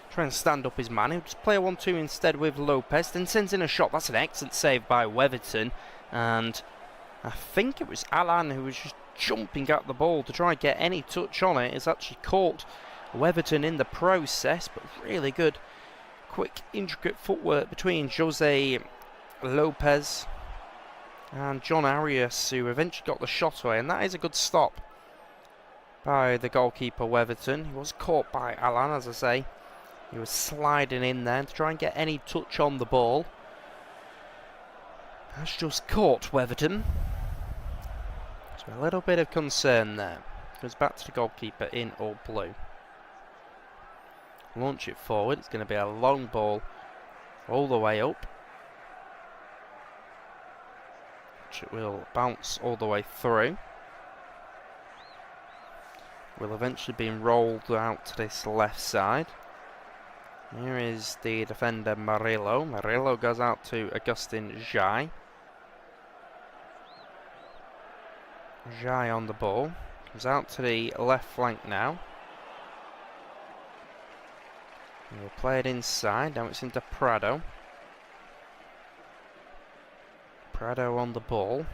try and stand up his man. He'll just play a 1-2 instead with Lopez, then sends in a shot. That's an excellent save by Weatherton, and I think it was Alan who was just jumping at the ball to try and get any touch on it. It's actually caught Weatherton in the process, but really good, quick, intricate footwork between Jose Lopez and John Arias, who eventually got the shot away, and that is a good stop by the goalkeeper Weatherton. He was caught by Alan, as I say. He was sliding in there to try and get any touch on the ball. That's just caught Weatherton. So a little bit of concern there. Goes back to the goalkeeper in all blue. Launch it forward. It's going to be a long ball all the way up. Which it will bounce all the way through. Will eventually be rolled out to this left side. Here is the defender Murillo. Murillo goes out to Agustin Jai. Jai on the ball. Comes out to the left flank now. We'll play it inside. Now it's into Prado. Prado on the ball.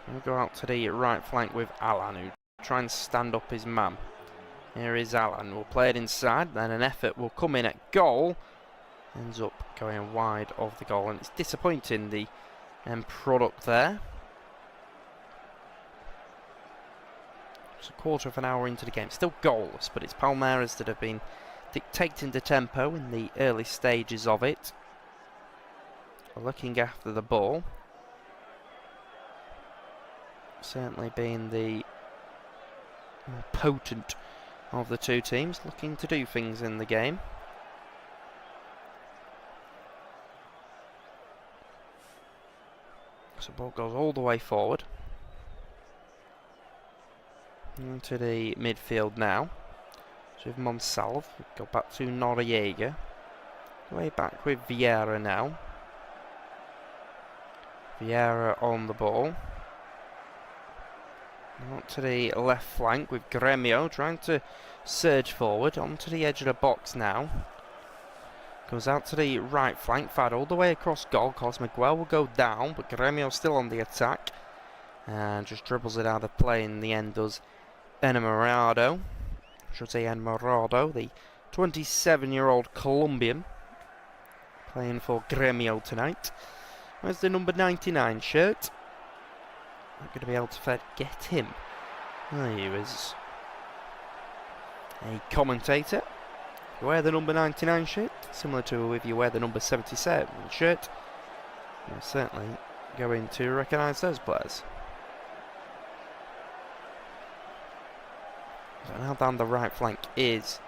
We'll go out to the right flank with Alan, who try and stand up his man. Here is Alan. We'll play it inside. Then an effort will come in at goal. Ends up going wide of the goal, and it's disappointing, the end product there. It's a quarter of an hour into the game. Still goalless, but it's Palmeiras that have been dictating the tempo in the early stages of it. Looking after the ball. Certainly being the more potent of the two teams, looking to do things in the game. So the ball goes all the way forward. Into the midfield now. So with Monsalve, we go back to Noriega. Way back with Vieira now. Vieira on the ball. Out to the left flank with Gremio trying to surge forward onto the edge of the box now. Goes out to the right flank, fired all the way across goal. Cos Miguel will go down, but Gremio still on the attack. And just dribbles it out of play in the end does Enamorado. Jose Enamorado, the 27-year-old Colombian, playing for Gremio tonight. Where's the number 99 shirt? Not going to be able to get him. Well, he was a commentator. If you wear the number 99 shirt, similar to if you wear the number 77 shirt, you're certainly going to recognise those players. So now down the right flank is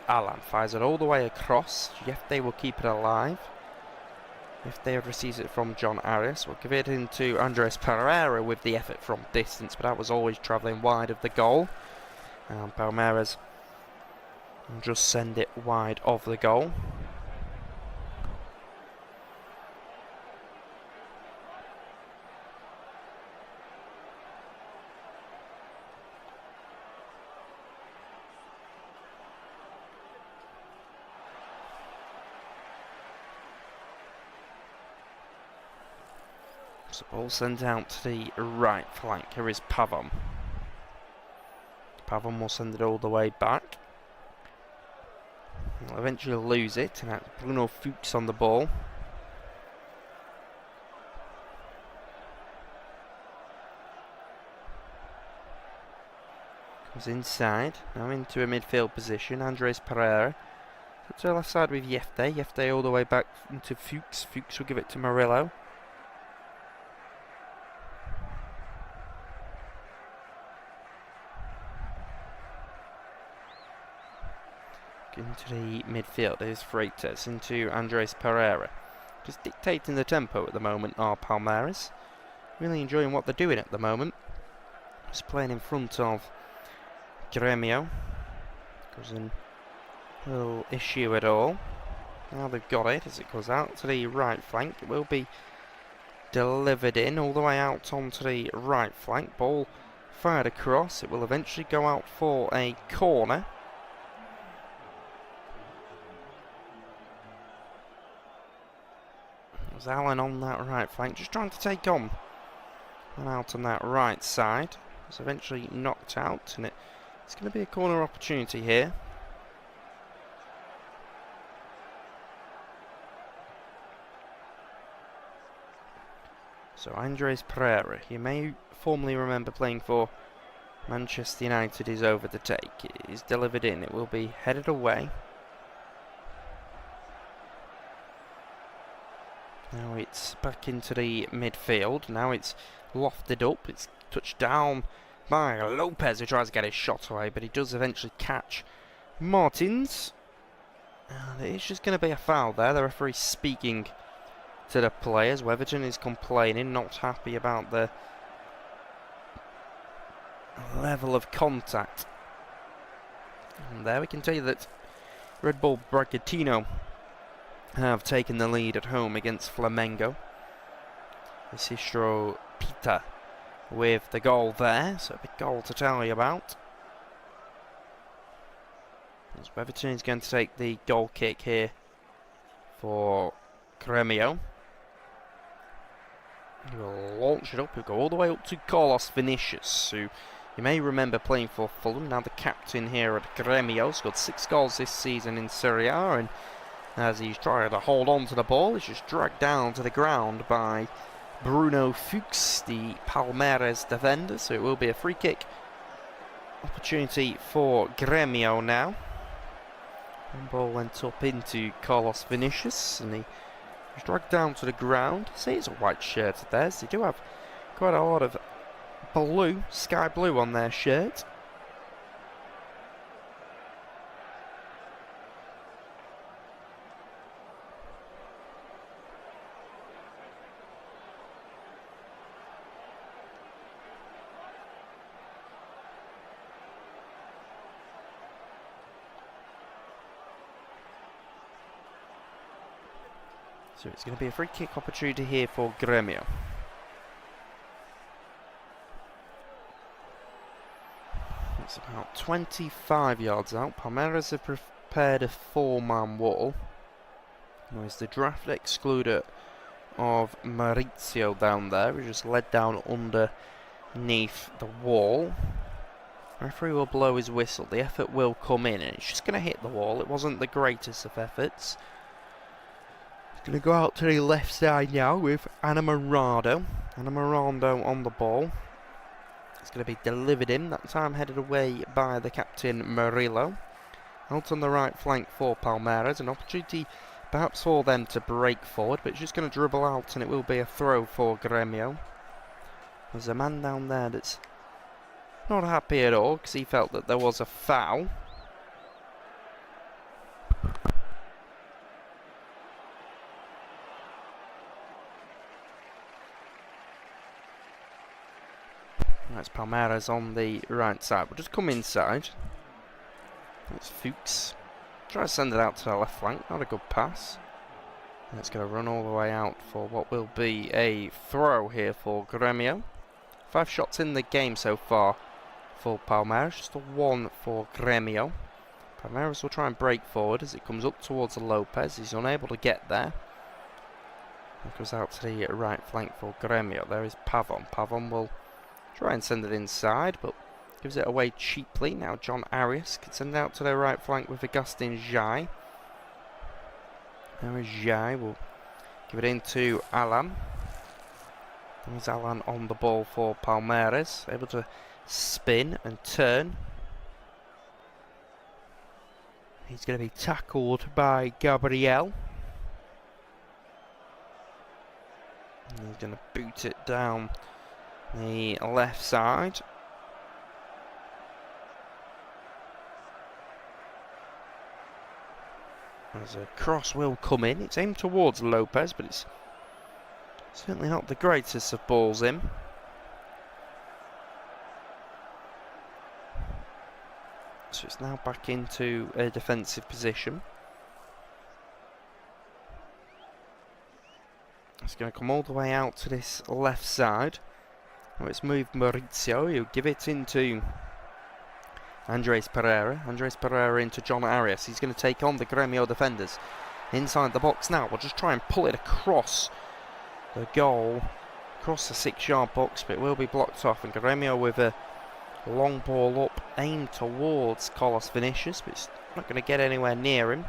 Alan. Fires it all the way across. Jefte will keep it alive. Jefte receives it from John Arias. We'll give it into Andres Pereira with the effort from distance, but that was always travelling wide of the goal. And Palmeiras will just send it wide of the goal. So ball sent out to the right flank. Here is Pavon. Pavon will send it all the way back. He'll eventually lose it, and that's Bruno Fuchs on the ball. Comes inside, now into a midfield position. Andres Pereira. To the left side with Jefte. Jefte all the way back into Fuchs. Fuchs will give it to Murillo. Into the midfield is Freitas, into Andres Pereira. Just dictating the tempo at the moment are Palmeiras. Really enjoying what they're doing at the moment. Just playing in front of Gremio. Wasn't a little issue at all. Now they've got it as it goes out to the right flank. It will be delivered in all the way out onto the right flank. Ball fired across. It will eventually go out for a corner. There's Alan on that right flank, just trying to take on and out on that right side. It's eventually knocked out, and it's going to be a corner opportunity here. So Andres Pereira, you may formerly remember playing for Manchester United, is over the take. It is delivered in, it will be headed away. Now it's back into the midfield. Now it's lofted up. It's touched down by Lopez, who tries to get his shot away, but he does eventually catch Martins. And it's just going to be a foul there. The referee speaking to the players. Weatherton is complaining, not happy about the level of contact. And there we can tell you that Red Bull Bragantino have taken the lead at home against Flamengo. Isidro Pita with the goal there, so a big goal to tell you about. As Weatherton is going to take the goal kick here for Gremio. He will launch it up, he'll go all the way up to Carlos Vinicius, who you may remember playing for Fulham, now the captain here at Gremio. Scored 6 goals this season in Serie A, and as he's trying to hold on to the ball, he's just dragged down to the ground by Bruno Fuchs, the Palmeiras defender. So it will be a free kick opportunity for Gremio now. One ball went up into Carlos Vinicius, and he was dragged down to the ground. See, it's a white shirt of theirs. They do have quite a lot of blue, sky blue on their shirt. So it's going to be a free kick opportunity here for Gremio. It's about 25 yards out. Palmeiras have prepared a 4-man wall. There's the draft excluder of Maurizio down there, who just led down underneath the wall. The referee will blow his whistle. The effort will come in, and it's just going to hit the wall. It wasn't the greatest of efforts. Going to go out to the left side now with Anamorado. Anamorado on the ball. It's going to be delivered in, that time headed away by the captain Murillo. Out on the right flank for Palmeiras, an opportunity perhaps for them to break forward, but it's just going to dribble out, and it will be a throw for Gremio. There's a man down there that's not happy at all because he felt that there was a foul. That's Palmeiras on the right side. We'll just come inside. That's Fuchs. Try to send it out to the left flank. Not a good pass. And it's going to run all the way out for what will be a throw here for Gremio. 5 shots in the game so far for Palmeiras. Just a 1 for Gremio. Palmeiras will try and break forward as it comes up towards Lopez. He's unable to get there. It goes out to the right flank for Gremio. There is Pavon. Pavon will try and send it inside, but gives it away cheaply. Now John Arias can send it out to their right flank with Agustin Jai. There is Jai, will give it into Alan. There's Alan on the ball for Palmeiras, able to spin and turn. He's going to be tackled by Gabriel. And he's going to boot it down the left side. As a cross will come in. It's aimed towards Lopez, but it's certainly not the greatest of balls in. So it's now back into a defensive position. It's going to come all the way out to this left side. Now it's moved Maurizio. He'll give it into Andres Pereira. Andres Pereira into John Arias. He's going to take on the Gremio defenders inside the box now. We'll just try and pull it across the goal across the 6-yard box, but it will be blocked off, and Gremio with a long ball up aimed towards Carlos Vinicius, but it's not going to get anywhere near him.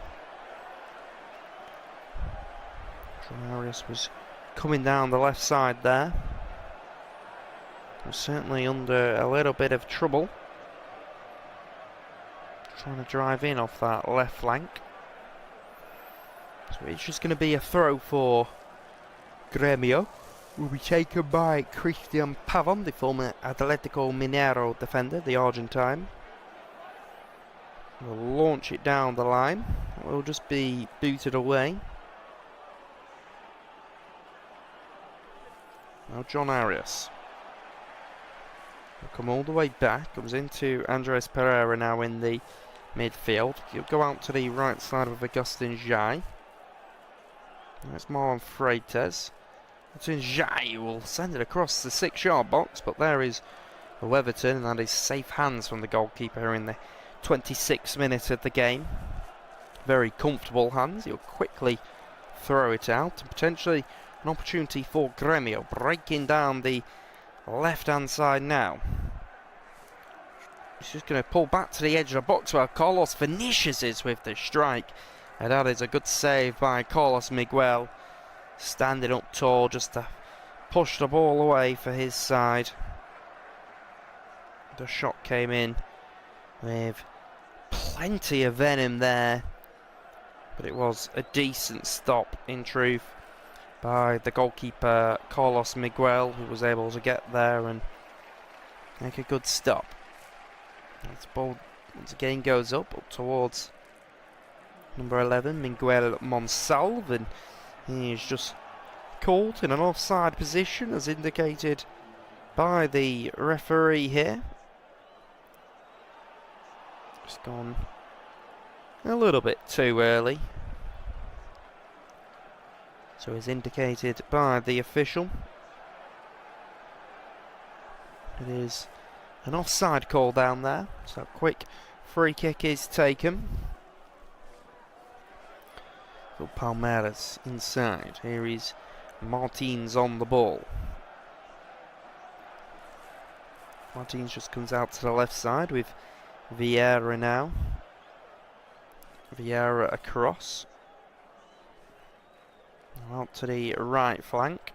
Palmeiras was coming down the left side there. Was certainly under a little bit of trouble. Trying to drive in off that left flank. So it's just going to be a throw for Gremio. Will be taken by Cristian Pavon, the former Atletico Mineiro defender, the Argentine. Will launch it down the line. It will just be booted away. Now John Arias will come all the way back. Comes into Andres Pereira now in the midfield. He'll go out to the right side with Agustin Jai. It's Marlon Freitas. Agustin Jai will send it across the 6-yard box, but there is Weverton, and that is safe hands from the goalkeeper in the 26th minute of the game. Very comfortable hands. He'll quickly throw it out, and potentially an opportunity for Gremio, breaking down the left-hand side now. He's just going to pull back to the edge of the box where Carlos Vinicius is with the strike. And that is a good save by Carlos Miguel, standing up tall just to push the ball away for his side. The shot came in with plenty of venom there, but it was a decent stop in truth by the goalkeeper Carlos Miguel, who was able to get there and make a good stop. This ball once again goes up towards number 11, Miguel Monsalve, and he is just caught in an offside position as indicated by the referee here. It's gone a little bit too early. So as indicated by the official, it is an offside call down there. So a quick free kick is taken for Palmeiras inside. Here is Martins on the ball. Martins just comes out to the left side with Vieira now. Vieira across. Out to the right flank.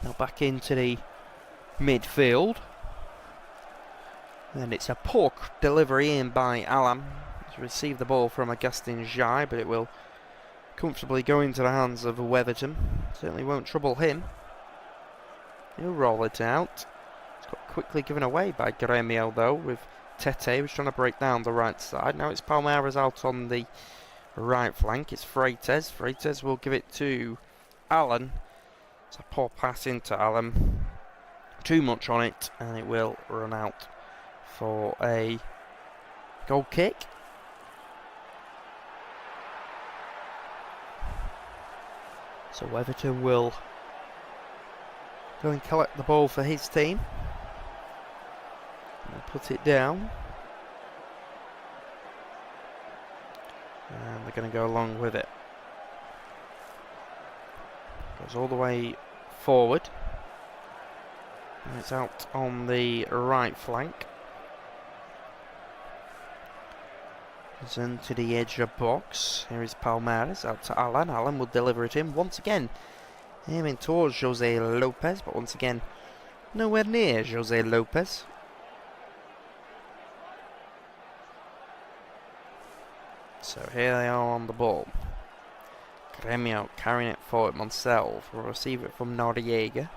Now back into the midfield. And it's a poor delivery in by Alam to receive the ball from Agustin Jai, but it will comfortably go into the hands of Weverton. Certainly won't trouble him. He'll roll it out. It's got quickly given away by Gremio though, with Tete was trying to break down the right side. Now it's Palmeiras out on the right flank. It's Freitas. Freitas will give it to Allen. It's a poor pass into Allen. Too much on it, and it will run out for a goal kick. So Weverton will go and collect the ball for his team. And put it down. And they're going to go along with it. Goes all the way forward. And it's out on the right flank. It's into the edge of the box. Here is Palmeiras out to Alan. Alan will deliver it in once again. Aiming towards Jose Lopez, but once again nowhere near Jose Lopez. So here they are on the ball. Gremio carrying it forward. Monsalve will receive it from Noriega.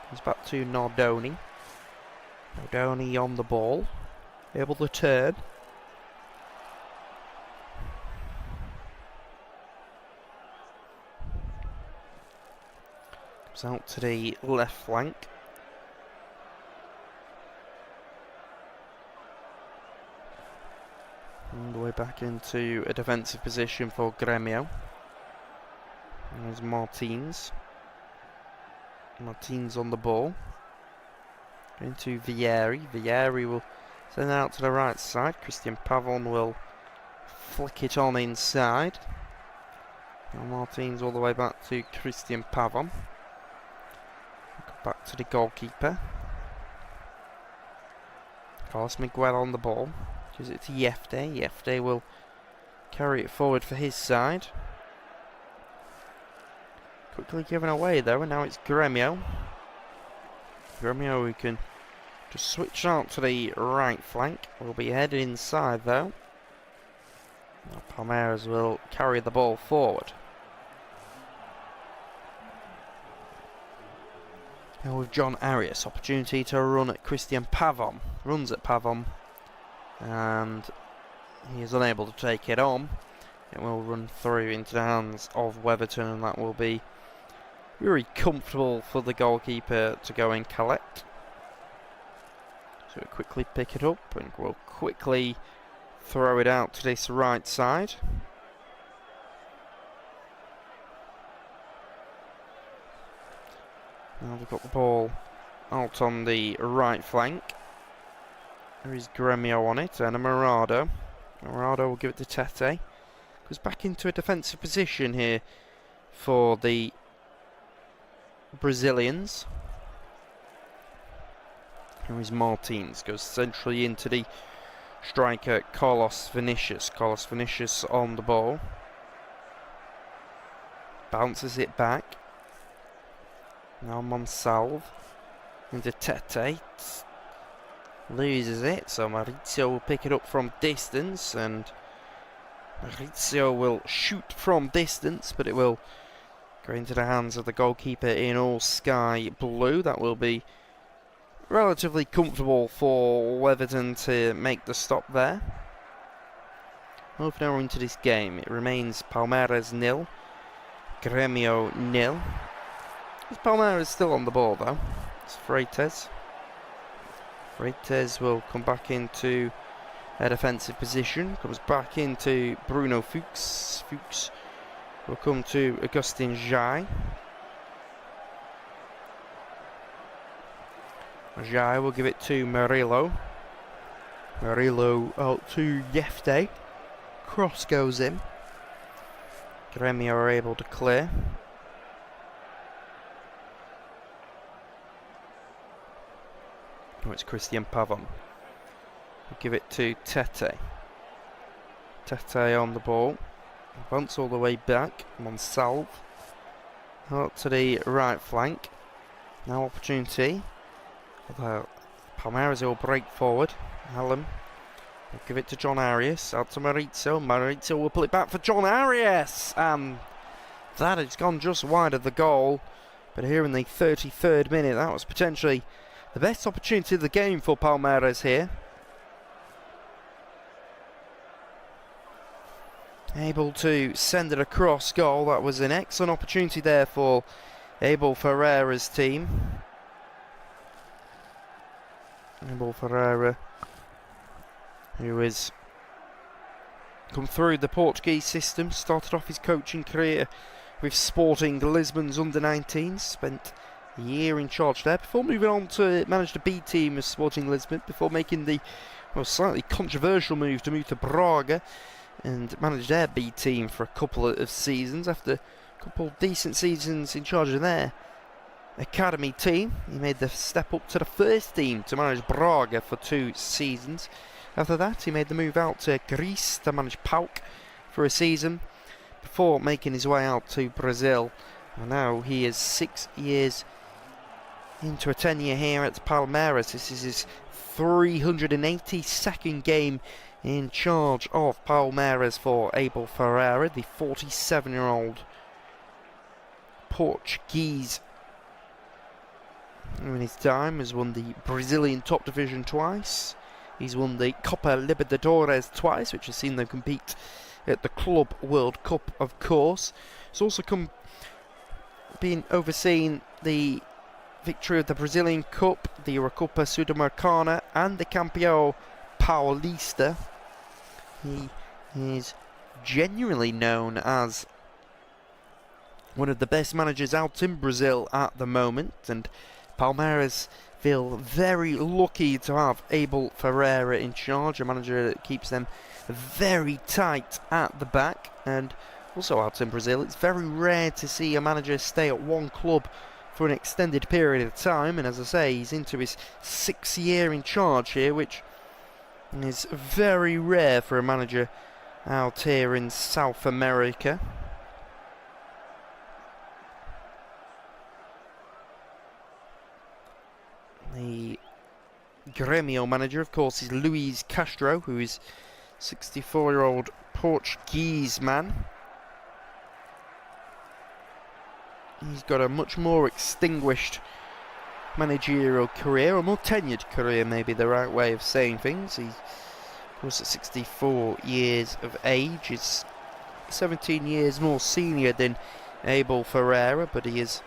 Comes back to Nardoni. Nardoni on the ball. Able to turn. Comes out to the left flank. All the way back into a defensive position for Gremio. There's Martins. Martins on the ball. Into Vieri. Vieri will send it out to the right side. Cristian Pavon will flick it on inside. Now Martins all the way back to Christian Pavon. Back to the goalkeeper. Carlos Miguel on the ball. Gives it to Yefte. Yefte will carry it forward for his side. Quickly given away though, and now it's Gremio. Gremio who can just switch out to the right flank. Will be headed inside though. Now Palmeiras will carry the ball forward. Now with John Arias, opportunity to run at Christian Pavon. Runs at Pavon, and he is unable to take it on. It will run through into the hands of Weatherton, and that will be very comfortable for the goalkeeper to go and collect. So we'll quickly pick it up and we'll quickly throw it out to this right side. Now we've got the ball out on the right flank. There is Gremio on it and a Morado. Morado will give it to Tete. Goes back into a defensive position here for the Brazilians. Here is Martins. Goes centrally into the striker Carlos Vinicius. Carlos Vinicius on the ball. Bounces it back. Now Monsalve into Tete. Loses it, so Maurizio will pick it up from distance, and Maurizio will shoot from distance, but it will go into the hands of the goalkeeper in all sky blue. That will be relatively comfortable for Weatherton to make the stop there. Half an hour into this game, it remains Palmeiras 0, Gremio 0. Palmeiras still on the ball though. It's Freitas. Freitas will come back into a defensive position. Comes back into Bruno Fuchs. Fuchs will come to Augustin Jai. Jai will give it to Murillo. Murillo out to Yefte. Cross goes in. Gremio are able to clear. Oh, it's Christian Pavon. We'll give it to Tete. Tete on the ball. Bounce all the way back. Monsalve. Out to the right flank. Now opportunity. Although Palmeiras will break forward. Hallam will give it to John Arias. Out to Maurizio. Maurizio will pull it back for John Arias. And that has gone just wide of the goal. But here in the 33rd minute, that was potentially the best opportunity of the game for Palmeiras here. Able to send it across goal. That was an excellent opportunity there for Abel Ferreira's team. Abel Ferreira, who has come through the Portuguese system, started off his coaching career with Sporting Lisbon's under-19s, spent a year in charge there before moving on to manage the B team of Sporting Lisbon, before making the slightly controversial move to Braga and manage their B team for a couple of seasons. After a couple of decent seasons in charge of their academy team, he made the step up to the first team to manage Braga for 2 seasons. After that, he made the move out to Greece to manage PAOK for a season before making his way out to Brazil. And now he is 6 years into a tenure here at Palmeiras. This is his 382nd game in charge of Palmeiras for Abel Ferreira, the 47-year-old Portuguese, who in his time has won the Brazilian top division twice. He's won the Copa Libertadores twice, which has seen them compete at the Club World Cup, of course. He's also been overseeing the victory of the Brazilian Cup, the Recopa Sudamericana, and the Campeão Paulista. He is genuinely known as one of the best managers out in Brazil at the moment, and Palmeiras feel very lucky to have Abel Ferreira in charge, a manager that keeps them very tight at the back, and Also out in Brazil, it's very rare to see a manager stay at one club for an extended period of time, and as I say, he's into his 6th year in charge here, which is very rare for a manager out here in South America. The Gremio manager, of course, is Luis Castro, who is 64-year-old Portuguese man. He's got a much more extinguished managerial career, a more tenured career, maybe the right way of saying things. He's, of course, at 64 years of age, is 17 years more senior than Abel Ferreira, but he has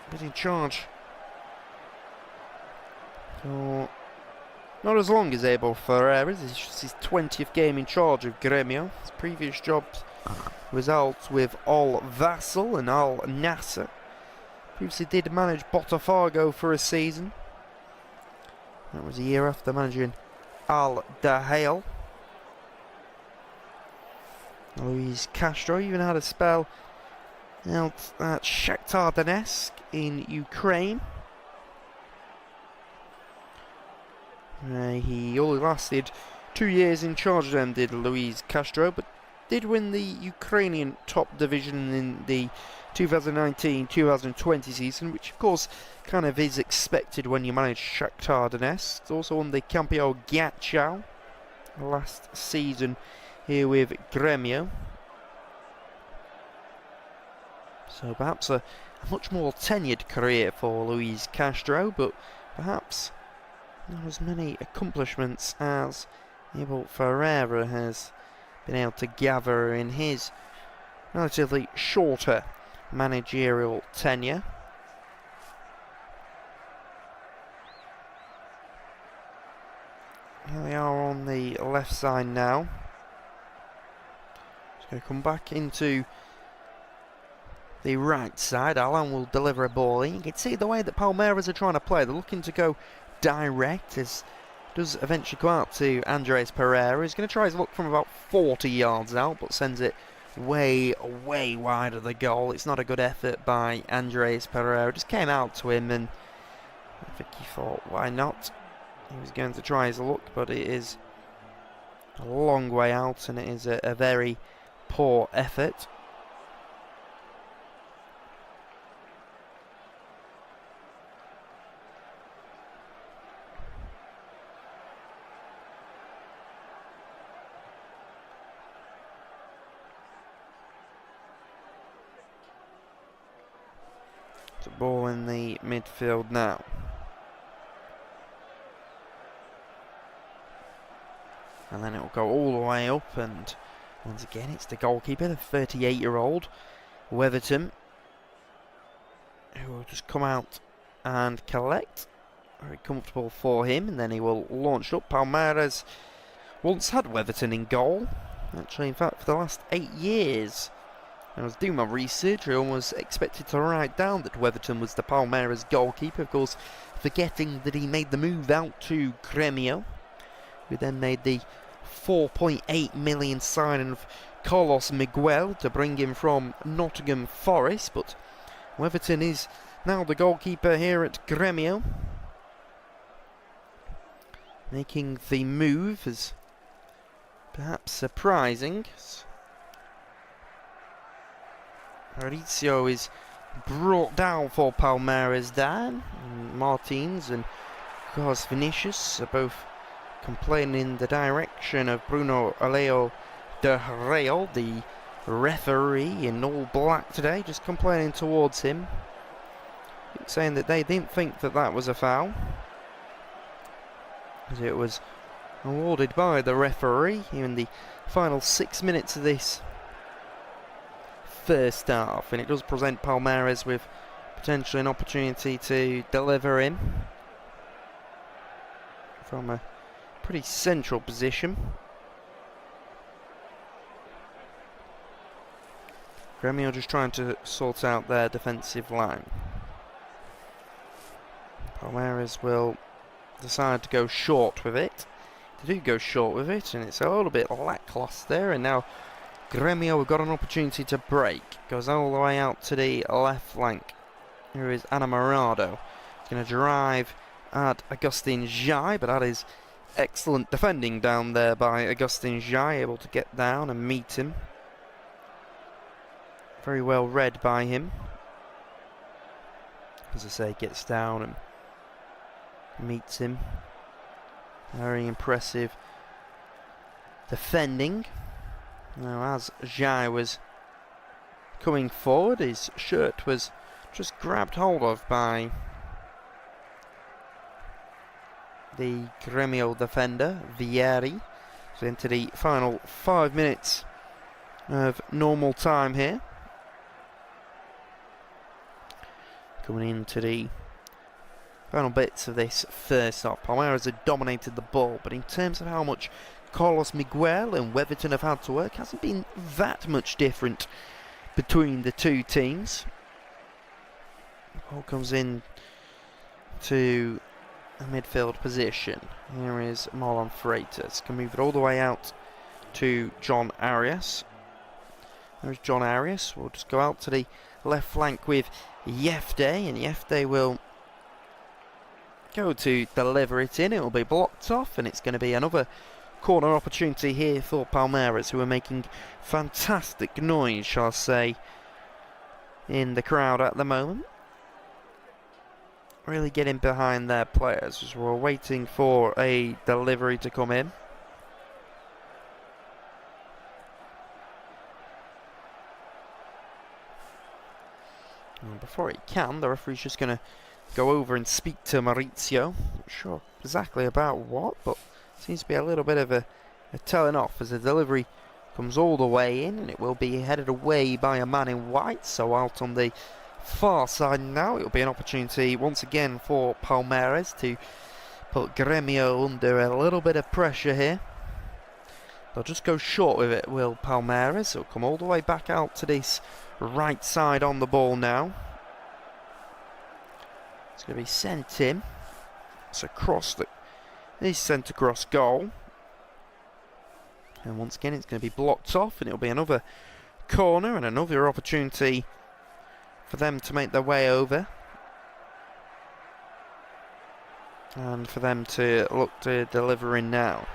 been in charge for not as long as Abel Ferreira. This is his 20th game in charge of Gremio. His previous jobs was out with Al Vassal and Al Nasser. Previously did manage Botafogo for a season. That was a year after managing Al Dahel. Luis Castro even had a spell out at Shakhtar Donetsk in Ukraine. He only lasted 2 years in charge of them, did Luis Castro, but did win the Ukrainian top division in the 2019-2020 season, which of course kind of is expected when you manage Shakhtar Donetsk. Also won the Campeão Gauchão last season here with Gremio. So perhaps a much more tenured career for Luis Castro, but perhaps not as many accomplishments as Abel Ferreira has been able to gather in his relatively shorter managerial tenure. Here we are on the left side now. Just going to come back into the right side. Alan will deliver a ball in. You can see the way that Palmeiras are trying to play. They're looking to go direct, as does eventually go out to Andres Pereira. He's going to try his luck from about 40 yards out, but sends it way wide of the goal. It's not a good effort by Andres Pereira. Just came out to him, and I think he thought, why not? He was going to try his luck, but it is a long way out, and it is a very poor effort. The ball in the midfield now. And then it will go all the way up, and once again it's the goalkeeper, the 38-year-old Weatherton, who will just come out and collect. Very comfortable for him, and then he will launch up. Palmeiras once had Weatherton in goal. Actually, in fact, for the last 8 years. I was doing my research. I almost expected to write down that Weatherton was the Palmeiras goalkeeper, of course, forgetting that he made the move out to Gremio, who then made the 4.8 million signing of Carlos Miguel to bring him from Nottingham Forest. But Weatherton is now the goalkeeper here at Gremio. Making the move is perhaps surprising. Mauricio is brought down for Palmeiras there. Martins and Carlos Vinicius are both complaining in the direction of Bruno Aleo de Real, the referee in all black today, just complaining towards him, saying that they didn't think that that was a foul, as it was awarded by the referee in the final 6 minutes of this first half, and it does present Palmeiras with potentially an opportunity to deliver in from a pretty central position. Gremio just trying to sort out their defensive line. Palmeiras will decide to go short with it. They do go short with it, and it's a little bit lacklustre, and now Gremio have got an opportunity to break. Goes all the way out to the left flank. Here is Anamorado. He's going to drive at Augustin Jai, but that is excellent defending down there by Augustin Jai, able to get down and meet him. Very well read by him. As I say, gets down and meets him. Very impressive defending. Now, as Jai was coming forward, his shirt was just grabbed hold of by the Gremio defender, Vieri. So into the final 5 minutes of normal time here. Coming into the final bits of this first half. Palmeiras have dominated the ball, but in terms of how much Carlos Miguel and Weatherton have had to work, hasn't been that much different between the two teams. Ball comes in to a midfield position. Here is Marlon Freitas. Can move it all the way out to John Arias. There's John Arias. We'll just go out to the left flank with Yefte, and Yefte will go to deliver it in. It will be blocked off, and it's going to be another corner opportunity here for Palmeiras, who are making fantastic noise, shall I say, in the crowd at the moment. Really getting behind their players as we're waiting for a delivery to come in. And before it can, the referee's just going to go over and speak to Maurizio. Not sure exactly about what, but seems to be a little bit of a telling off as the delivery comes all the way in, and it will be headed away by a man in white. So out on the far side now, it will be an opportunity once again for Palmeiras to put Gremio under a little bit of pressure here. They'll just go short with it, will Palmeiras. It'll come all the way back out to this right side on the ball now. It's going to be sent in. It's a cross that is sent across goal. And once again, it's going to be blocked off, and it'll be another corner and another opportunity for them to make their way over. And for them to look to deliver in now.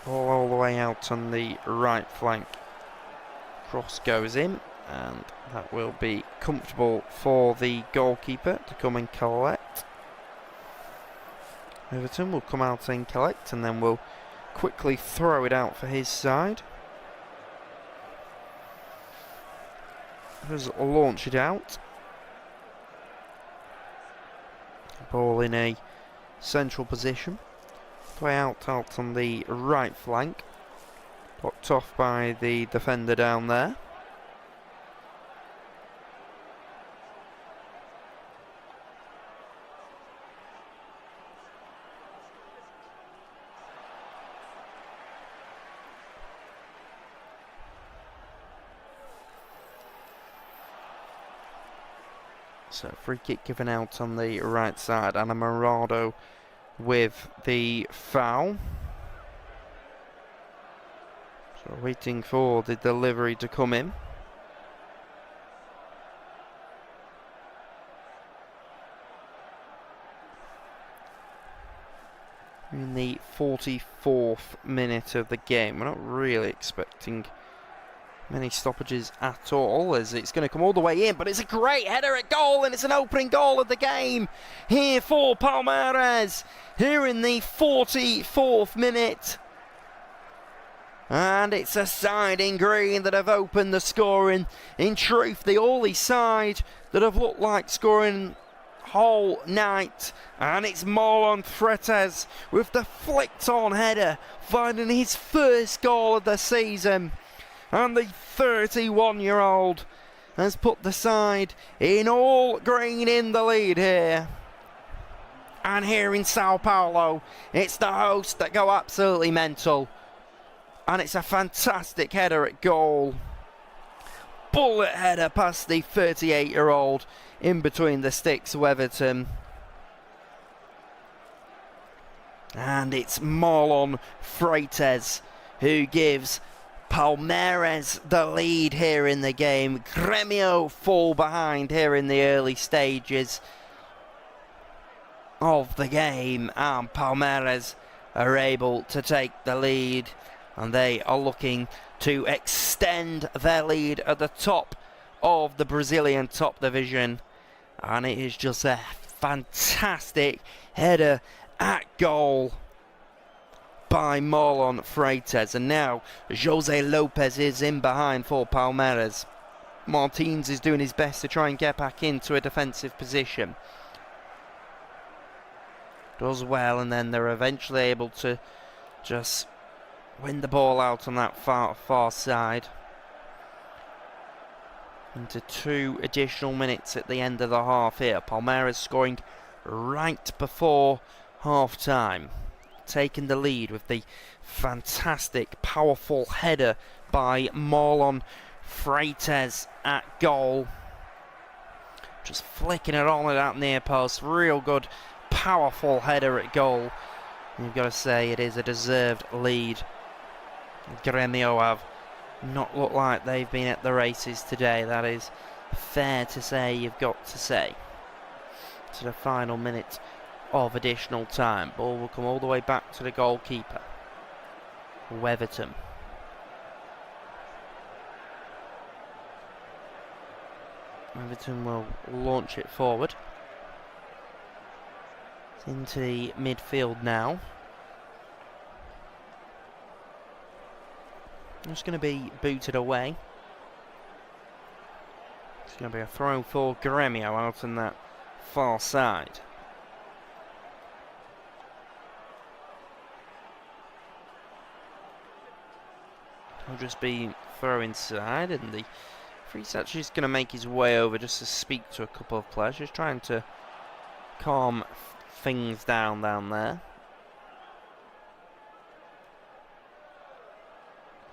Ball all the way out on the right flank. Cross goes in, and that will be comfortable for the goalkeeper to come and collect. Everton will come out and collect, and then will quickly throw it out for his side. Just launch it out. Ball in a central position. Play out on the right flank. Blocked off by the defender down there. So free kick given out on the right side. Anamorado with the foul. So waiting for the delivery to come in. In the 44th minute of the game. We're not really expecting many stoppages at all, as it's going to come all the way in, but it's a great header at goal, and it's an opening goal of the game here for Palmeiras, here in the 44th minute. And it's a side in green that have opened the scoring. In truth, the only side that have looked like scoring whole night, and it's Marlon Freitas with the flicked on header, finding his first goal of the season. And the 31-year-old has put the side in all green in the lead here. And here in Sao Paulo, it's the hosts that go absolutely mental. And it's a fantastic header at goal. Bullet header past the 38-year-old in between the sticks of Everton. And it's Marlon Freites who gives Palmeiras the lead here in the game. Gremio fall behind here in the early stages of the game, and Palmeiras are able to take the lead, and they are looking to extend their lead at the top of the Brazilian top division. And it is just a fantastic header at goal by Marlon Freites, and now Jose Lopez is in behind for Palmeiras. Martins is doing his best to try and get back into a defensive position. Does well, and then they're eventually able to just win the ball out on that far side. Into 2 additional minutes at the end of the half here. Palmeiras scoring right before half time, taking the lead with the fantastic, powerful header by Marlon Freites at goal. Just flicking it on at that near post. Real good, powerful header at goal. You've got to say it is a deserved lead. Gremio have not looked like they've been at the races today. That is fair to say, you've got to say. To the final minute of additional time. Ball will come all the way back to the goalkeeper, Weatherton. Weatherton will launch it forward. It's into the midfield now. It's going to be booted away. It's going to be a throw for Gremio out on that far side. He'll just be throw inside, and the Free's actually just going to make his way over just to speak to a couple of players, just trying to calm things down there.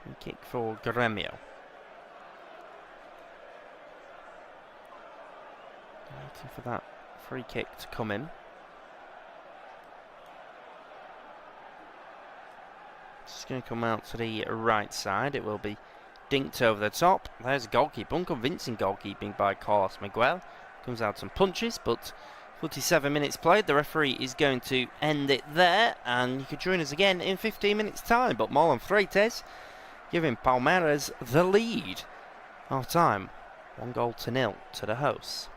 And kick for Gremio. Waiting for that free kick to come in. It's going to come out to the right side. It will be dinked over the top. There's a goalkeeper. Unconvincing goalkeeping by Carlos Miguel. Comes out some punches, but 47 minutes played. The referee is going to end it there, and you can join us again in 15 minutes time. But Marlon Freites giving Palmeiras the lead. Half time, 1-0 to the hosts.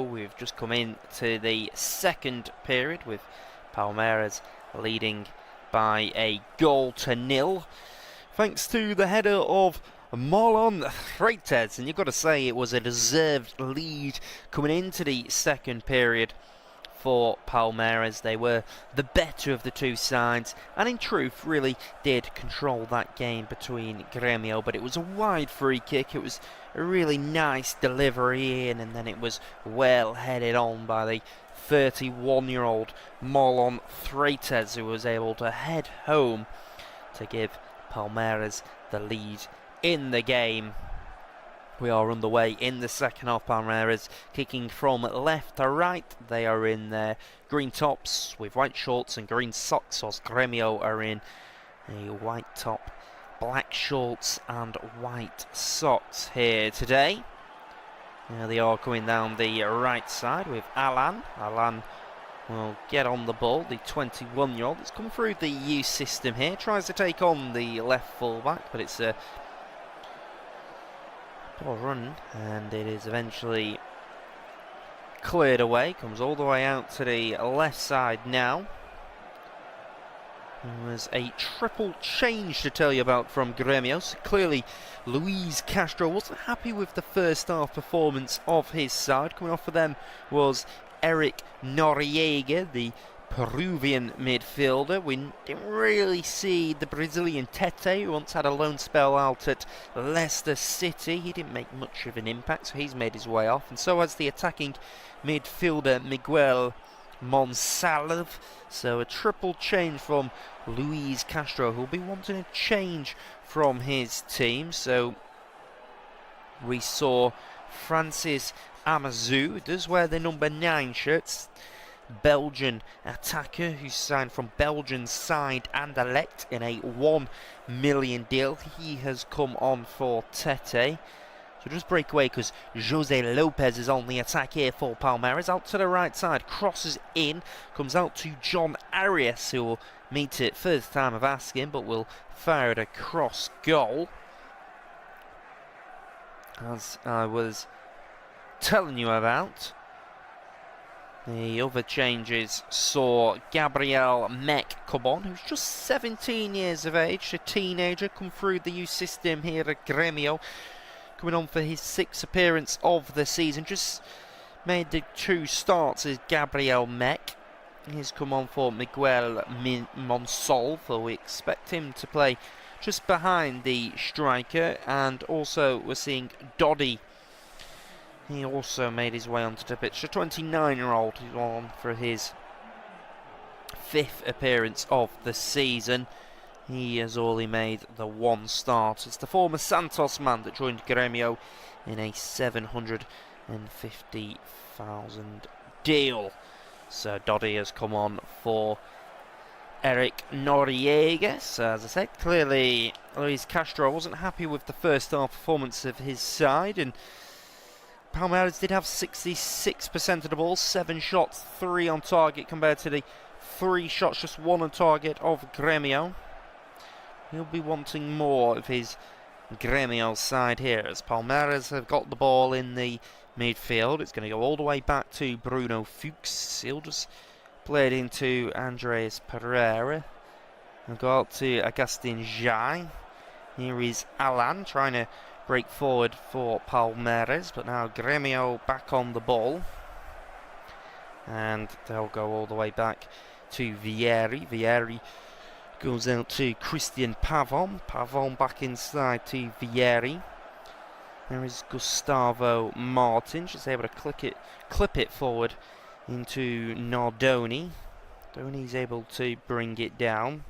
We've just come into the second period with Palmeiras leading by a 0-0, thanks to the header of Marlon Freitas, and you've got to say it was a deserved lead coming into the second period for Palmeiras. They were the better of the two sides, and in truth really did control that game between Gremio, but it was a wide free kick. It was a really nice delivery in, and then it was well headed on by the 31-year-old Marlon Freitas, who was able to head home to give Palmeiras the lead in the game. We are underway in the second half. Palmeiras kicking from left to right. They are in their green tops with white shorts and green socks, whilst Gremio are in a white top, black shorts and white socks here today. Now they are coming down the right side with Alan. Alan will get on the ball, the 21-year-old. It's come through the youth system here. Tries to take on the left fullback, but it's a poor run, and it is eventually cleared away. Comes all the way out to the left side now. There was a triple change to tell you about from Gremio. So clearly Luis Castro wasn't happy with the first half performance of his side. Coming off for them was Eric Noriega, the Peruvian midfielder. We didn't really see the Brazilian Tete, who once had a loan spell out at Leicester City. He didn't make much of an impact, so he's made his way off. And so has the attacking midfielder Miguel Monsalve. So a triple change from Luis Castro, who'll be wanting a change from his team. So we saw Francis Amazu, who does wear the number 9 shirts, Belgian attacker who signed from Belgian side Anderlecht in a $1 million deal. He has come on for Tete. So just break away because Jose Lopez is on the attack here for Palmeiras. Out to the right side, crosses in, comes out to John Arias, who will meet it first time of asking, but will fire it across goal. As I was telling you about, the other changes saw Gabriel Meck come on, who's just 17 years of age, a teenager, come through the youth system here at Gremio, coming on for his 6th appearance of the season. Just made the 2 starts as Gabriel Meck. He's come on for Miguel Monsalve. We expect him to play just behind the striker, and also we're seeing Doddy. He also made his way onto the pitch. The 29-year-old who's on for his 5th appearance of the season. He has only made the 1 start. It's the former Santos man that joined Gremio in a $750,000 deal. So Doddy has come on for Eric Noriega. So as I said, clearly Luis Castro wasn't happy with the first half performance of his side, and Palmeiras did have 66% of the ball, 7 shots, 3 on target, compared to the 3 shots, just 1 on target of Gremio. He'll be wanting more of his Gremio side here, as Palmeiras have got the ball in the midfield. It's going to go all the way back to Bruno Fuchs. He'll just play it into Andreas Pereira. He'll go out to Agustin Jai. Here is Alan trying to break forward for Palmeiras, but now Gremio back on the ball, and they'll go all the way back to Vieri. Vieri goes out to Christian Pavon. Pavon back inside to Vieri. There is Gustavo Martin, just able to clip it forward into Nardoni. Nardoni's able to bring it down.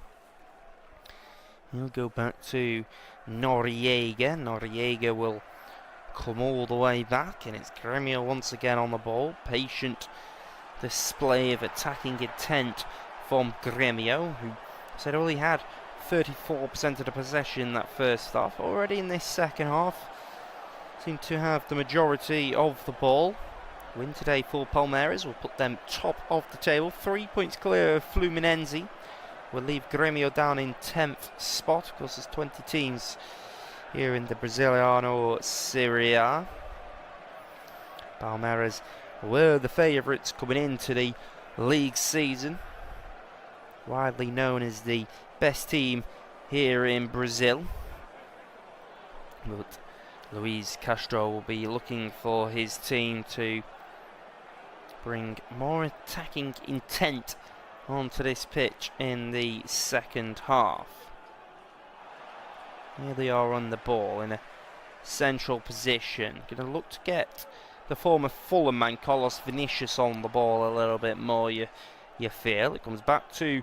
He'll go back to Noriega. Noriega will come all the way back, and it's Gremio once again on the ball. Patient display of attacking intent from Gremio, who said only had 34% of the possession that first half. Already in this second half, seem to have the majority of the ball. Win today for Palmeiras will put them top of the table, 3 points clear of Fluminense. Will leave Gremio down in 10th spot. Of course, there's 20 teams here in the Brasiliano Serrie A. Palmeiras were the favourites coming into the league season. Widely known as the best team here in Brazil. But Luis Castro will be looking for his team to bring more attacking intent onto this pitch in the second half. Here they are on the ball in a central position. Going to look to get the former Fulham man Carlos Vinicius on the ball a little bit more, you feel. It comes back to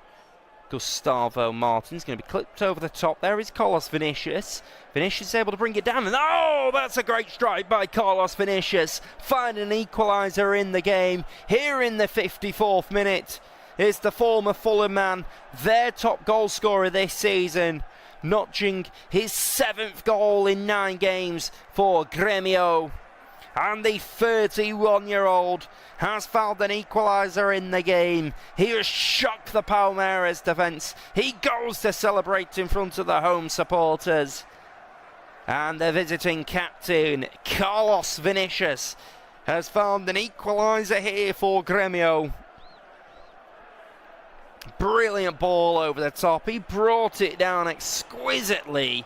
Gustavo Martins. Going to be clipped over the top. There is Carlos Vinicius. Vinicius is able to bring it down. And oh, that's a great strike by Carlos Vinicius. Finding an equaliser in the game. Here in the 54th minute is the former Fulham man, their top goal scorer this season, notching his 7th goal in 9 games for Gremio. And the 31-year-old has found an equaliser in the game. He has shocked the Palmeiras defence. He goes to celebrate in front of the home supporters. And the visiting captain, Carlos Vinicius, has found an equaliser here for Gremio. Brilliant ball over the top. He brought it down exquisitely.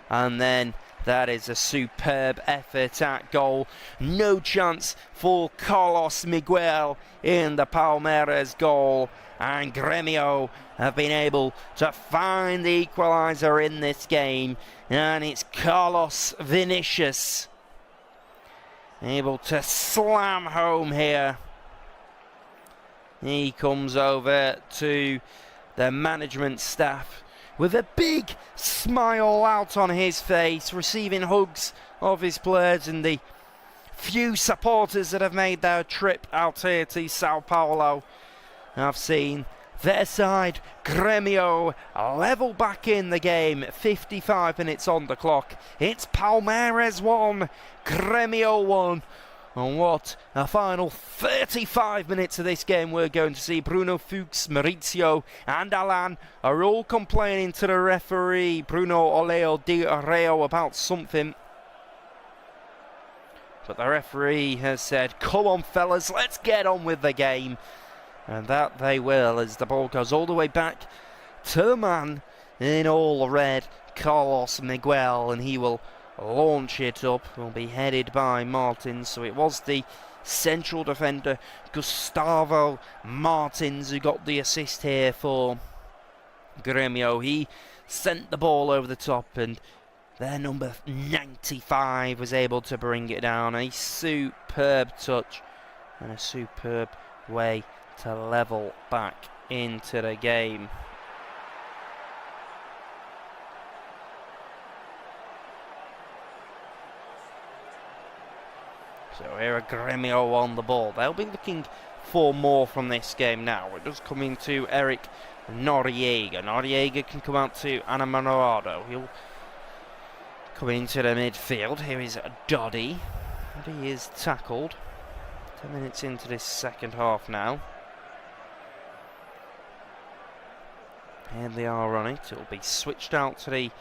And then that is a superb effort at goal. No chance for Carlos Miguel in the Palmeiras goal. And Gremio have been able to find the equaliser in this game. And it's Carlos Vinicius able to slam home here. He comes over to the management staff with a big smile out on his face, receiving hugs of his players and the few supporters that have made their trip out here to Sao Paulo. I've seen their side, Gremio, level back in the game. 55 minutes on the clock. It's Palmeiras 1, Gremio 1. And what a final 35 minutes of this game we're going to see. Bruno Fuchs, Maurizio and Alan are all complaining to the referee, Bruno Oleo Di Reo, about something. But the referee has said, come on fellas, let's get on with the game. And that they will, as the ball goes all the way back to the man in all red, Carlos Miguel, and he will launch it up. Will be headed by Martins. So it was the central defender Gustavo Martins who got the assist here for Gremio. He sent the ball over the top, and their number 95 was able to bring it down. A superb touch and a superb way to level back into the game. So here are Gremio on the ball. They'll be looking for more from this game now. It does come into Eric Noriega. Noriega can come out to Anamorado. He'll come into the midfield. Here is Doddy. Doddy is tackled. 10 minutes into this second half now. Here they are on it. It will be switched out to the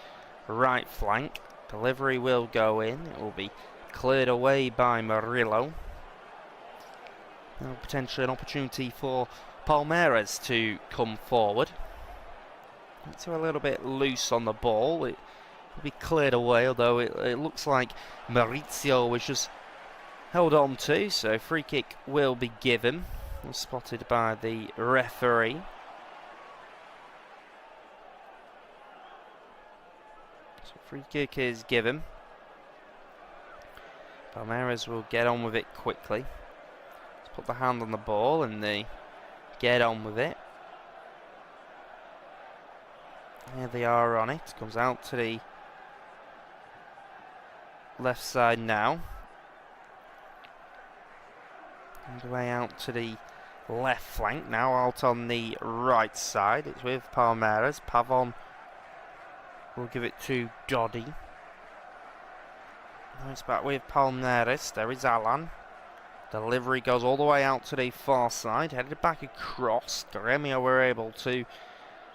right flank. Delivery will go in. It will be cleared away by Murillo. Now potentially an opportunity for Palmeiras to come forward. It's a little bit loose on the ball. It will be cleared away, although it looks like Maurizio was just held on to. So free kick will be given. Spotted by the referee. So free kick is given. Palmeiras will get on with it quickly. Let's put the hand on the ball and they get on with it. Here they are on it. Comes out to the left side now. And way out to the left flank. Now out on the right side. It's with Palmeiras. Pavon will give it to Doddy. Now it's back with Palmeiras. There is Alan. Delivery goes all the way out to the far side. Headed back across. Gremio were able to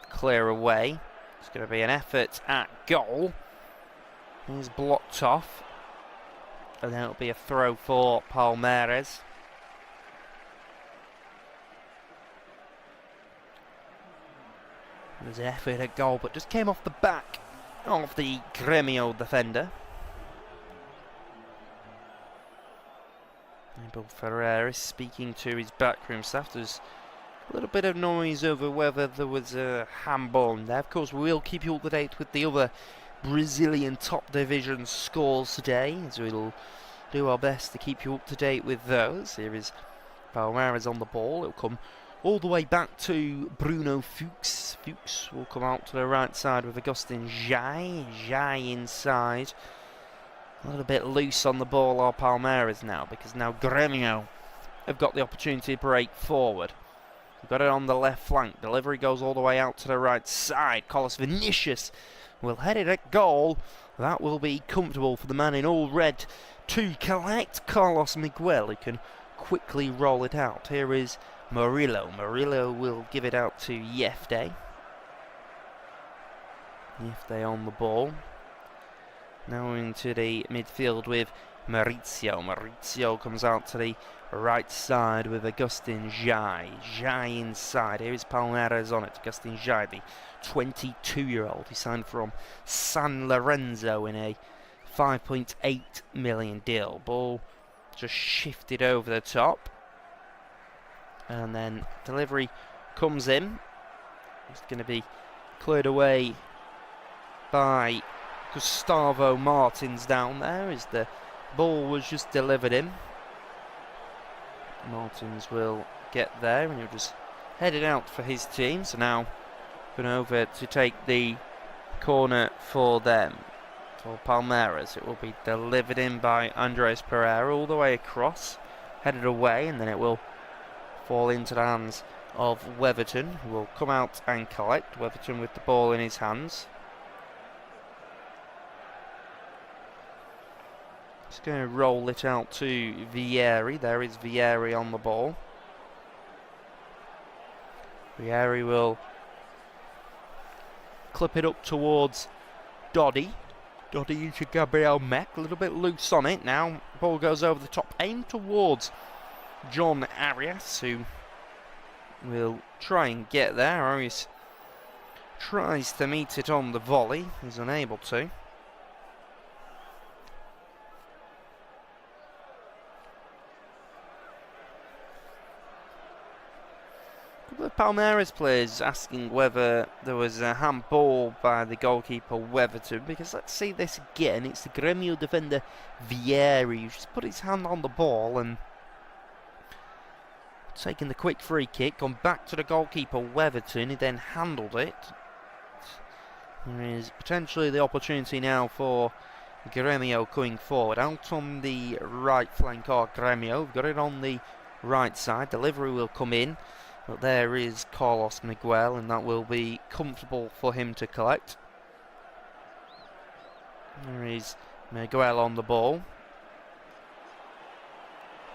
clear away. It's going to be an effort at goal. He's blocked off. And then it'll be a throw for Palmeiras. There was an effort at goal, but just came off the back of the Gremio defender. Abel Ferreira speaking to his backroom staff. There's a little bit of noise over whether there was a handball in there. Of course, we'll keep you up to date with the other Brazilian top division scores today, as we'll do our best to keep you up to date with those. Here is Palmeiras on the ball. It'll come all the way back to Bruno Fuchs. Fuchs will come out to the right side with Agustin Jai. Jai inside. A little bit loose on the ball are Palmeiras now, because now Gremio have got the opportunity to break forward. We've got it on the left flank. Delivery goes all the way out to the right side. Carlos Vinicius will head it at goal. That will be comfortable for the man in all red to collect. Carlos Miguel, who can quickly roll it out. Here is Murillo. Murillo will give it out to Yefte. Yefte on the ball. Now into the midfield with Maurizio. Maurizio comes out to the right side with Agustin Jai. Jai inside. Here is Palmeiras on it. Agustin Jai, the 22-year-old. He signed from San Lorenzo in a 5.8 million deal. Ball just shifted over the top. And then delivery comes in. It's going to be cleared away by Gustavo Martins down there as the ball was just delivered in. Martins will get there and he'll just head it out for his team. So now going over to take the corner for them. For Palmeiras, it will be delivered in by Andres Pereira all the way across, headed away, and then it will fall into the hands of Weatherton, who will come out and collect. Weatherton with the ball in his hands. Just going to roll it out to Vieri. There is Vieri on the ball. Vieri will clip it up towards Doddy. Doddy into Gabriel Meck. A little bit loose on it now. Ball goes over the top, aimed towards John Arias, who will try and get there. Arias tries to meet it on the volley. He's unable to. The Palmeiras players asking whether there was a handball by the goalkeeper Weatherton, because let's see this again. It's the Gremio defender Vieri who just put his hand on the ball and taking the quick free kick, gone back to the goalkeeper Weatherton, who then handled it. There is potentially the opportunity now for Gremio coming forward. Out on the right flank are Gremio. We've got it on the right side. Delivery will come in. But there is Carlos Miguel, and that will be comfortable for him to collect. There is Miguel on the ball.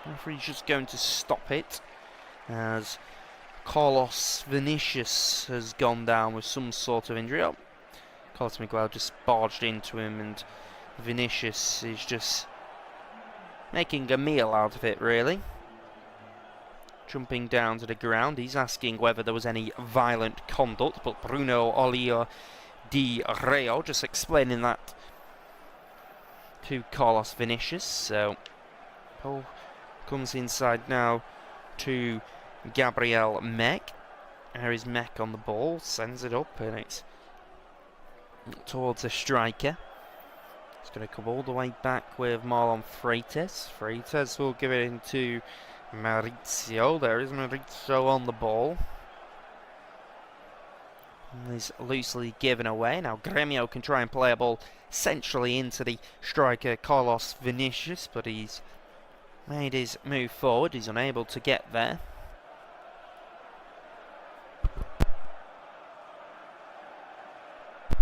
The referee's just going to stop it as Carlos Vinicius has gone down with some sort of injury. Oh, Carlos Miguel just barged into him, and Vinicius is just making a meal out of it, really. Jumping down to the ground, he's asking whether there was any violent conduct, but Bruno Olio Di Reo just explaining that to Carlos Vinicius. So ball comes inside now to Gabriel Meck. There is Meck on the ball, sends it up, and it's towards the striker. It's going to come all the way back with Marlon Freitas. Freitas will give it into Maurizio. There is Maurizio on the ball. He's loosely given away. Now Gremio can try and play a ball centrally into the striker Carlos Vinicius, but he's made his move forward. He's unable to get there.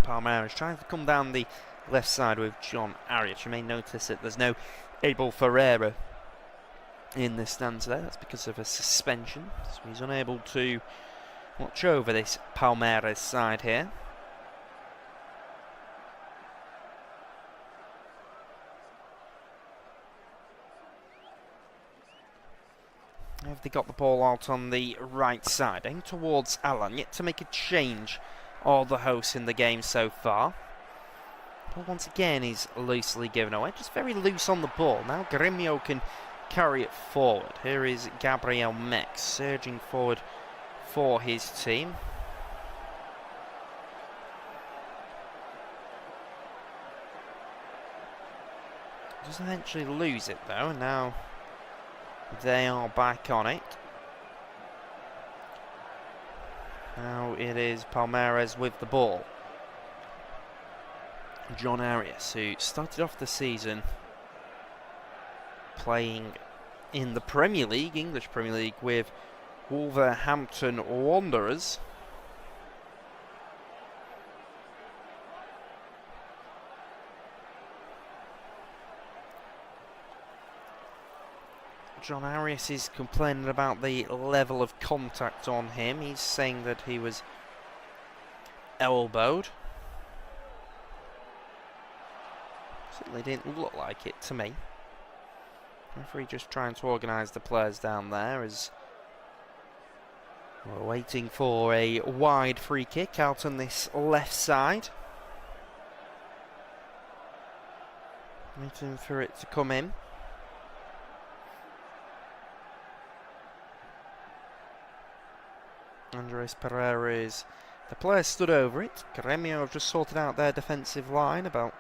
Palmeiras trying to come down the left side with John Arias. You may notice that there's no Abel Ferreira in the stands there. That's because of a suspension, so he's unable to watch over this Palmeiras side here. Have they got the ball out on the right side, aimed towards Alan, yet to make a change are the hosts in the game so far. But once again, he's loosely given away, just very loose on the ball. Now Gremio can carry it forward. Here is Gabriel Mex surging forward for his team. Does eventually lose it though, and now they are back on it. Now it is Palmeiras with the ball. John Arias, who started off the season playing in the Premier League, English Premier League, with Wolverhampton Wanderers. John Arias is complaining about the level of contact on him. He's saying that he was elbowed. Certainly didn't look like it to me. Referee just trying to organise the players down there as we're waiting for a wide free kick out on this left side. Waiting for it to come in. Andres Pereira is... The player stood over it. Gremio have just sorted out their defensive line about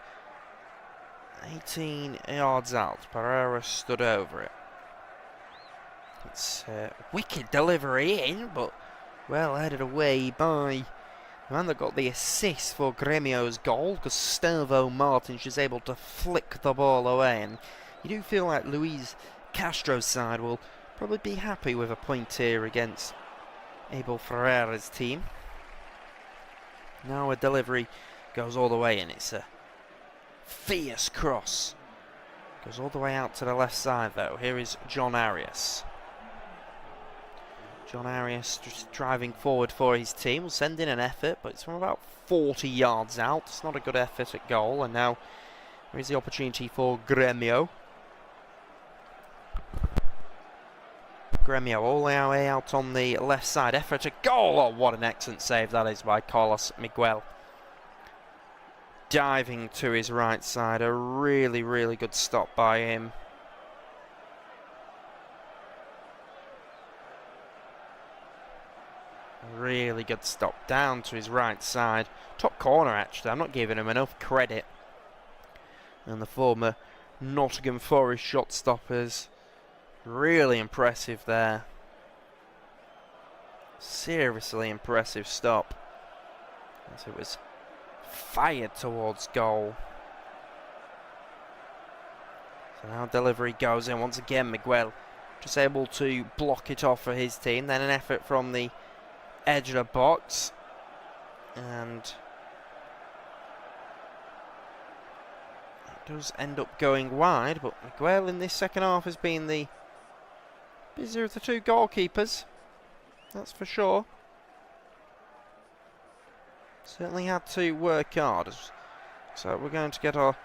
18 yards out. Pereira stood over it. It's a wicked delivery in, but well headed away by the man that got the assist for Gremio's goal, Gustavo Martins, is able to flick the ball away. And you do feel like Luis Castro's side will probably be happy with a point here against Abel Ferreira's team. Now a delivery goes all the way in. It's a fierce cross. Goes all the way out to the left side though. Here is John Arias. John Arias just driving forward for his team. Will send in an effort, but it's from about 40 yards out. It's not a good effort at goal. And now there is the opportunity for Gremio. Gremio all the way out on the left side. Effort at goal. Oh, what an excellent save that is by Carlos Miguel. Diving to his right side. A really, really good stop by him. Really good stop down to his right side. Top corner, actually. I'm not giving him enough credit. And the former Nottingham Forest shot stoppers. Really impressive there. Seriously impressive stop. As it was fired towards goal. So now delivery goes in once again. Miguel just able to block it off for his team. Then an effort from the edge of the box. And it does end up going wide. But Miguel in this second half has been the busier of the two goalkeepers. That's for sure. Certainly had to work hard. So we're going to get our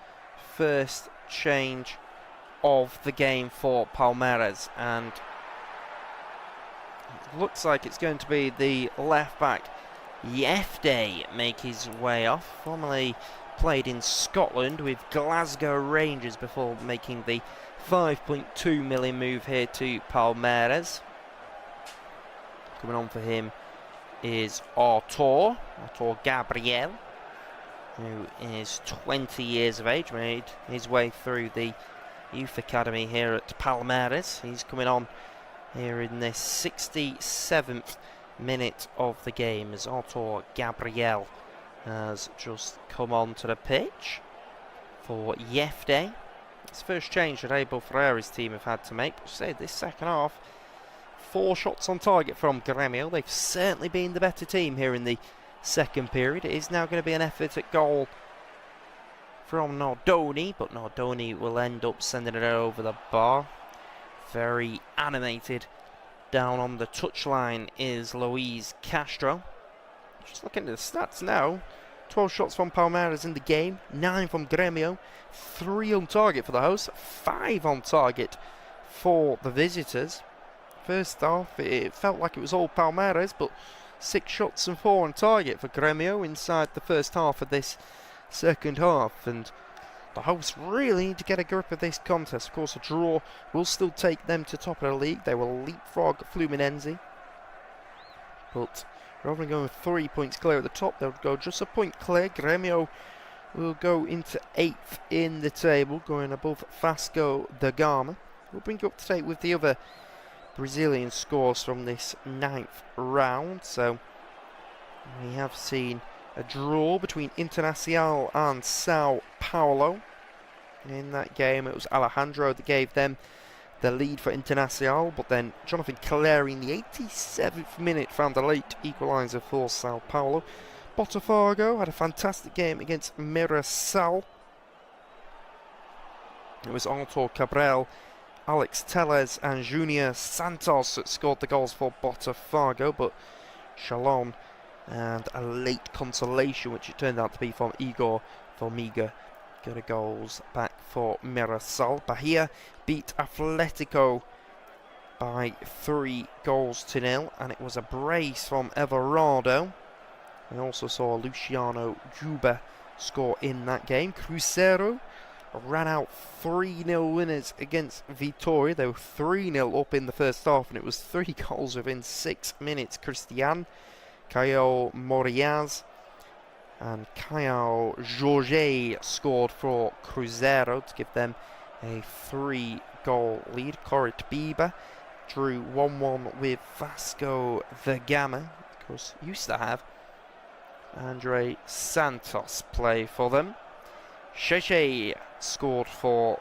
first change of the game for Palmeiras, and it looks like it's going to be the left back Yefte make his way off. Formerly played in Scotland with Glasgow Rangers before making the 5.2 million move here to Palmeiras. Coming on for him is Artur Gabriel, who is 20 years of age, made his way through the youth academy here at Palmeiras. He's coming on here in the 67th minute of the game as Artur Gabriel has just come onto the pitch for Yefte. It's the first change that Abel Ferreira's team have had to make. But say this second half, 4 shots on target from Gremio. They've certainly been the better team here in the second period. It is now going to be an effort at goal from Nardoni, but Nardoni will end up sending it over the bar. Very animated down on the touchline is Luis Castro. Just looking at the stats now. 12 shots from Palmeiras in the game, 9 from Gremio, 3 on target for the hosts, 5 on target for the visitors. First half, it felt like it was all Palmeiras, but 6 shots and 4 on target for Gremio inside the first half of this second half, and the hosts really need to get a grip of this contest. Of course, a draw will still take them to top of the league. They will leapfrog Fluminense, but rather than going 3 points clear at the top, they'll go just a point clear. Gremio will go into 8th in the table, going above Vasco da Gama. We'll bring you up to date with the other Brazilian scores from this 9th round. So we have seen a draw between Internacional and Sao Paulo. In that game, it was Alejandro that gave them the lead for Internacional, but then Jonathan Calleri in the 87th minute found a late equaliser for Sao Paulo. Botafogo had a fantastic game against Mirassol. It was Artur Cabral, Alex Telles and Junior Santos that scored the goals for Botafogo, but Chalon and a late consolation, which it turned out to be from Igor Formiga, got the goals back for Mirassol. Bahia beat Atletico by 3-0, and it was a brace from Everardo. We also saw Luciano Juba score in that game. Cruzeiro ran out 3-0 winners against Vitória. They were 3-0 up in the first half, and it was 3 goals within 6 minutes. Christian, Caio Moriaz and Caio Jorge scored for Cruzeiro to give them a 3-goal lead. Coritiba drew 1-1 with Vasco da Gama. Of course, used to have Andre Santos play for them. Cheche scored for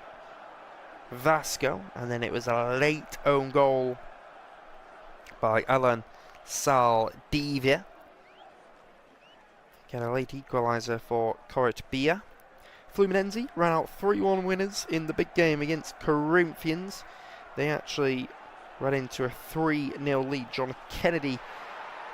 Vasco, and then it was a late own goal by Alan Saldivia. Get a late equaliser for Coritiba. Fluminense ran out 3-1 winners in the big game against Corinthians. They actually ran into a 3-0 lead. John Kennedy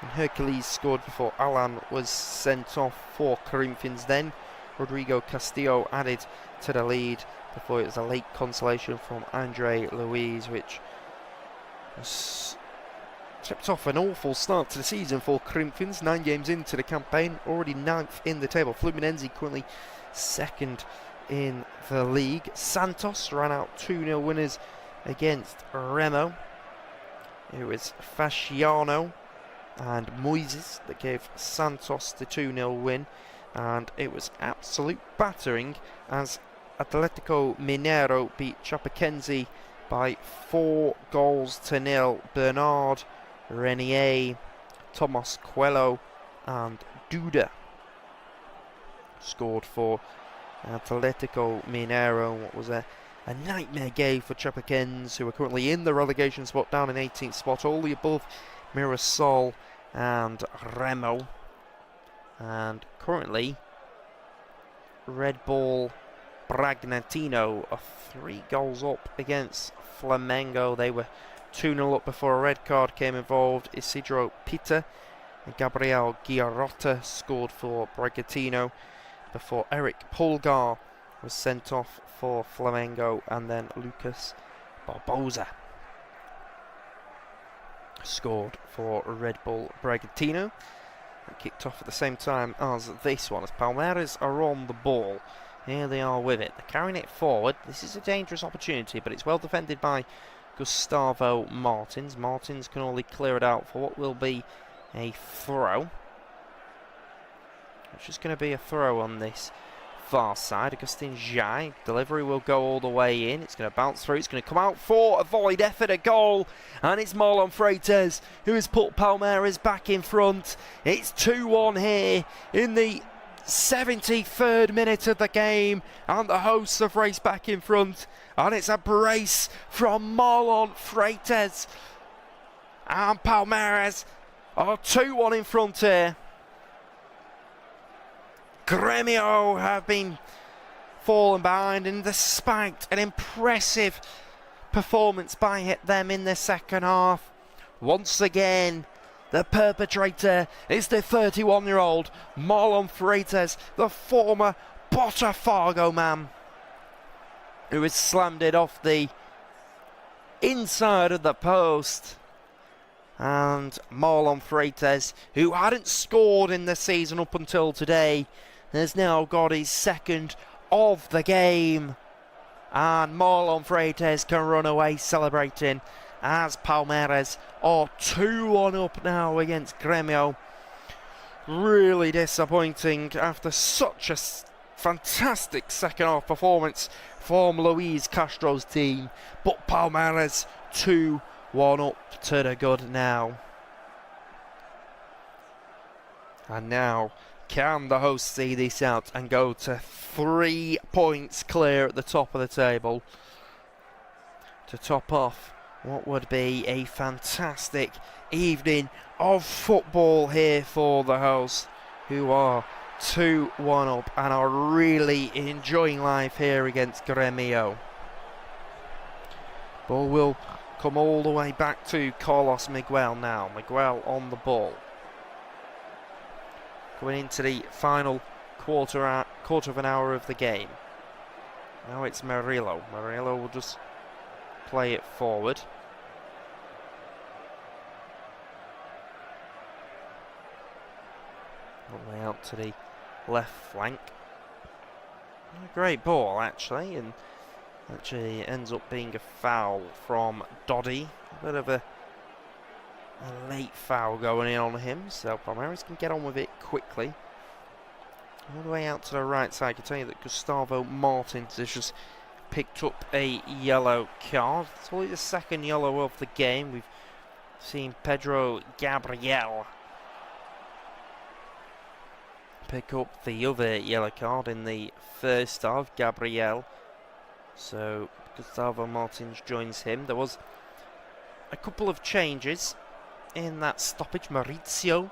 and Hercules scored before Alan was sent off for Corinthians. Then Rodrigo Castillo added to the lead before it was a late consolation from Andre Luiz, which was tipped off an awful start to the season for Corinthians. 9 games into the campaign, already 9th in the table. Fluminense currently 2nd in the league. Santos ran out 2-0 winners against Remo. It was Fasciano and Moises that gave Santos the 2-0 win, and it was absolute battering as Atletico Mineiro beat Chapecoense by 4-0. Bernard, Renier, Thomas Coelho and Duda scored for Atletico Mineiro. What was a nightmare game for Chapecoense, who are currently in the relegation spot, down in 18th spot, only above Mirassol and Remo. And currently Red Bull Bragantino are 3 goals up against Flamengo. They were 2-0 up before a red card came involved. Isidro Pita and Gabriel Giarrotta scored for Bragantino before Eric Polgar was sent off for Flamengo, and then Lucas Barbosa scored for Red Bull Bragantino. It kicked off at the same time as this one, as Palmeiras are on the ball. Here they are with it. They're carrying it forward. This is a dangerous opportunity, but it's well defended by Gustavo Martins. Martins can only clear it out for what will be a throw. It's just going to be a throw on this far side. Agustin Jai, delivery will go all the way in. It's going to bounce through. It's going to come out for a volleyed effort, a goal. And it's Marlon Freitas who has put Palmeiras back in front. It's 2-1 here in the 73rd minute of the game, and the hosts have raced back in front, and it's a brace from Marlon Freitas, and Palmeiras are 2-1 in front here. Gremio have been fallen behind, and despite an impressive performance by them in the second half, once again the perpetrator is the 31-year-old Marlon Freitas, the former Botafogo man, who has slammed it off the inside of the post. And Marlon Freitas, who hadn't scored in the season up until today, has now got his second of the game. And Marlon Freitas can run away celebrating as Palmeiras are 2-1 up now against Gremio. Really disappointing after such a fantastic second half performance from Luis Castro's team. But Palmeiras 2-1 up to the good now. And now, can the hosts see this out and go to 3 points clear at the top of the table to top off what would be a fantastic evening of football here for the hosts, who are 2-1 up and are really enjoying life here against Gremio. Ball will come all the way back to Carlos Miguel now. Miguel on the ball. Going into the final quarter of an hour of the game. Now it's Murillo. Murillo will just play it forward. All the way out to the left flank. A great ball actually, and actually ends up being a foul from Doddy. A bit of a late foul going in on him, so Palmeiras can get on with it quickly. All the way out to the right side, I can tell you that Gustavo Martins has just picked up a yellow card. It's only the second yellow of the game. We've seen Pedro Gabriel pick up the other yellow card in the first half, Gabriel. So Gustavo Martins joins him. There was a couple of changes in that stoppage. Mauricio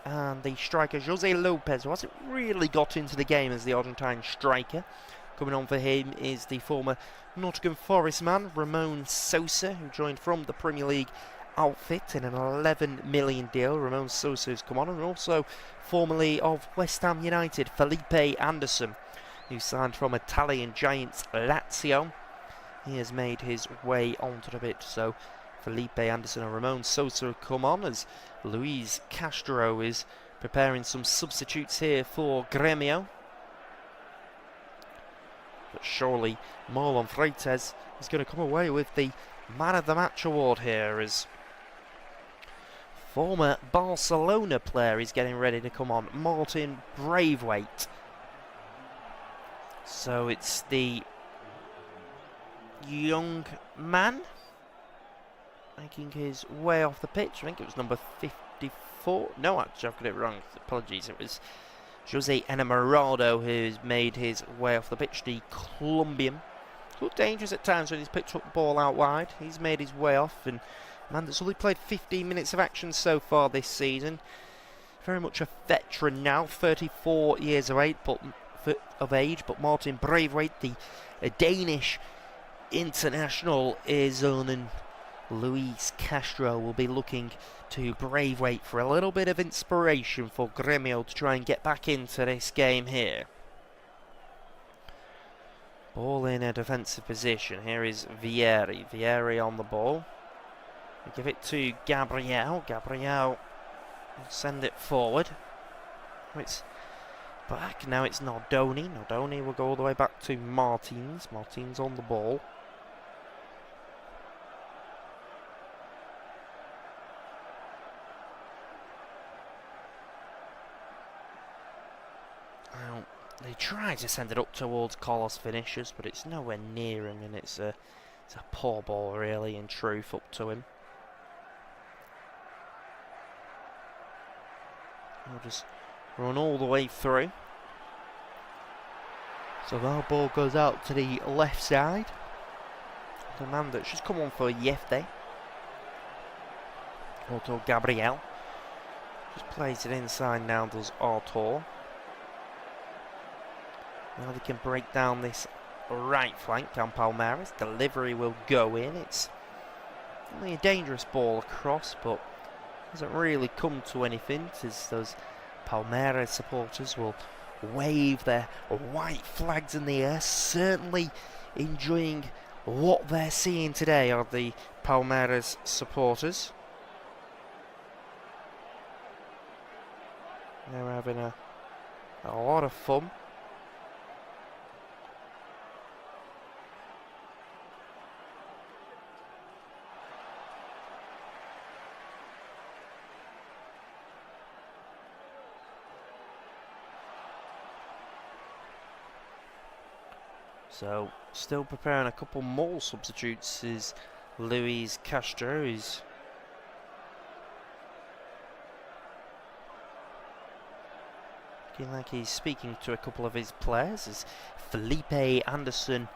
and the striker Jose Lopez, who hasn't really got into the game as the Argentine striker. Coming on for him is the former Nottingham Forest man, Ramon Sosa, who joined from the Premier League outfit in an 11 million deal. Ramon Sosa has come on, and also formerly of West Ham United, Felipe Anderson, who signed from Italian giants Lazio. He has made his way onto the pitch, so Felipe Anderson and Ramon Sosa have come on as Luis Castro is preparing some substitutes here for Gremio. But surely Marlon Freitas is going to come away with the Man of the Match award here, as former Barcelona player is getting ready to come on, Martin Braithwaite. So it's the young man making his way off the pitch. I think it was number 54. No, actually, I've got it wrong. Apologies. It was Jose Enamorado who's made his way off the pitch. The Colombian. Looked dangerous at times when he's picked up the ball out wide. He's made his way off, and man that's only played 15 minutes of action so far this season. Very much a veteran now, 34 years of age, but Martin Braithwaite, the Danish international, is on, and Luis Castro will be looking to Braithwaite for a little bit of inspiration for Gremio to try and get back into this game here. Ball in a defensive position. Here is Vieri. Vieri on the ball. We give it to Gabriel. Gabriel will send it forward. It's back. Now it's Nardoni. Nardoni will go all the way back to Martins. Martins on the ball. Now, they try to send it up towards Carlos Vinicius, but it's nowhere near him, and it's a poor ball, really, in truth, up to him. He'll just run all the way through. So that ball goes out to the left side. The man that's just come on for Yefte. Otto Gabriel. Just plays it inside now, does Artur. Now they can break down this right flank, can Palmeiras. Delivery will go in. It's only a dangerous ball across, but doesn't really come to anything, as those Palmeiras supporters will wave their white flags in the air, certainly enjoying what they're seeing today, are the Palmeiras supporters. They're having a lot of fun. So, still preparing a couple more substitutes is Luis Castro, who's looking like he's speaking to a couple of his players, as Felipe Anderson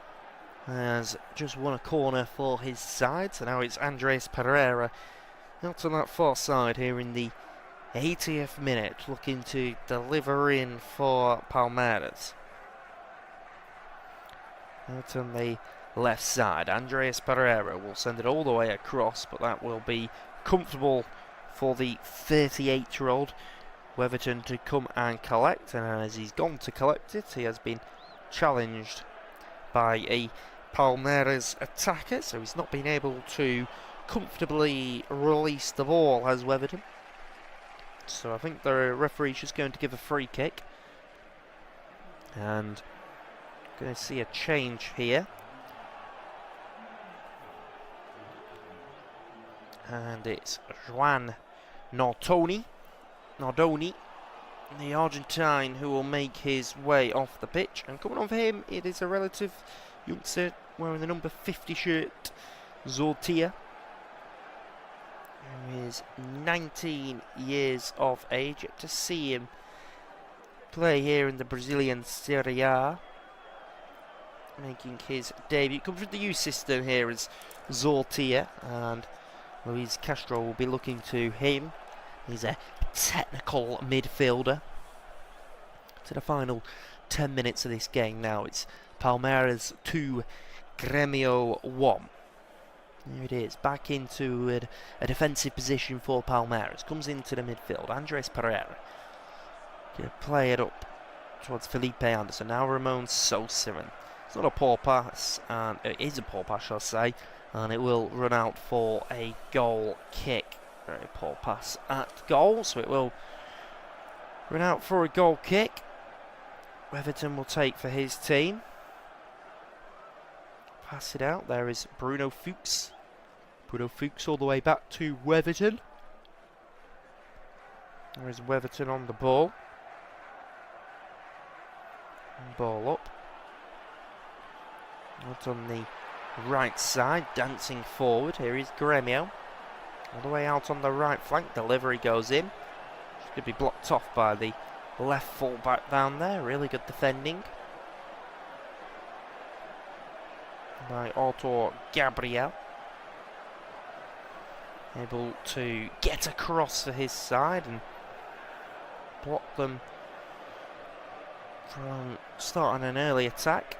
has just won a corner for his side. So now it's Andres Pereira out on that far side here in the 80th minute, looking to deliver in for Palmeiras. Out on the left side, Andres Pereira will send it all the way across, but that will be comfortable for the 38-year-old Weatherton to come and collect. And as he's gone to collect it, he has been challenged by a Palmeiras attacker, so he's not been able to comfortably release the ball, has Weatherton. So I think the referee's just going to give a free kick, and going to see a change here. And it's Juan Nardoni, the Argentine, who will make his way off the pitch. And coming on for him, it is a relative youngster wearing the number 50 shirt, Zortia, who is 19 years of age. Yet to see him play here in the Brazilian Serrie, making his debut. Comes with the youth system here as Zortia, and Luis Castro will be looking to him. He's a technical midfielder. To the final 10 minutes of this game now. It's Palmeiras 2, Gremio 1. Here it is, back into a defensive position for Palmeiras. Comes into the midfield, Andres Pereira. Gonna play it up towards Felipe Anderson. Now Ramon Sosa. It's not a poor pass, and it is a poor pass, shall I say, and it will run out for a goal kick. Very poor pass at goal, so it will run out for a goal kick. Weatherton will take for his team. Pass it out. There is Bruno Fuchs. Bruno Fuchs all the way back to Weatherton. There is Weatherton on the ball. Ball up. Out on the right side, dancing forward. Here is Gremio. All the way out on the right flank. Delivery goes in. It's going to be blocked off by the left full-back down there. Really good defending by Artur Gabriel. Able to get across to his side and block them from starting an early attack.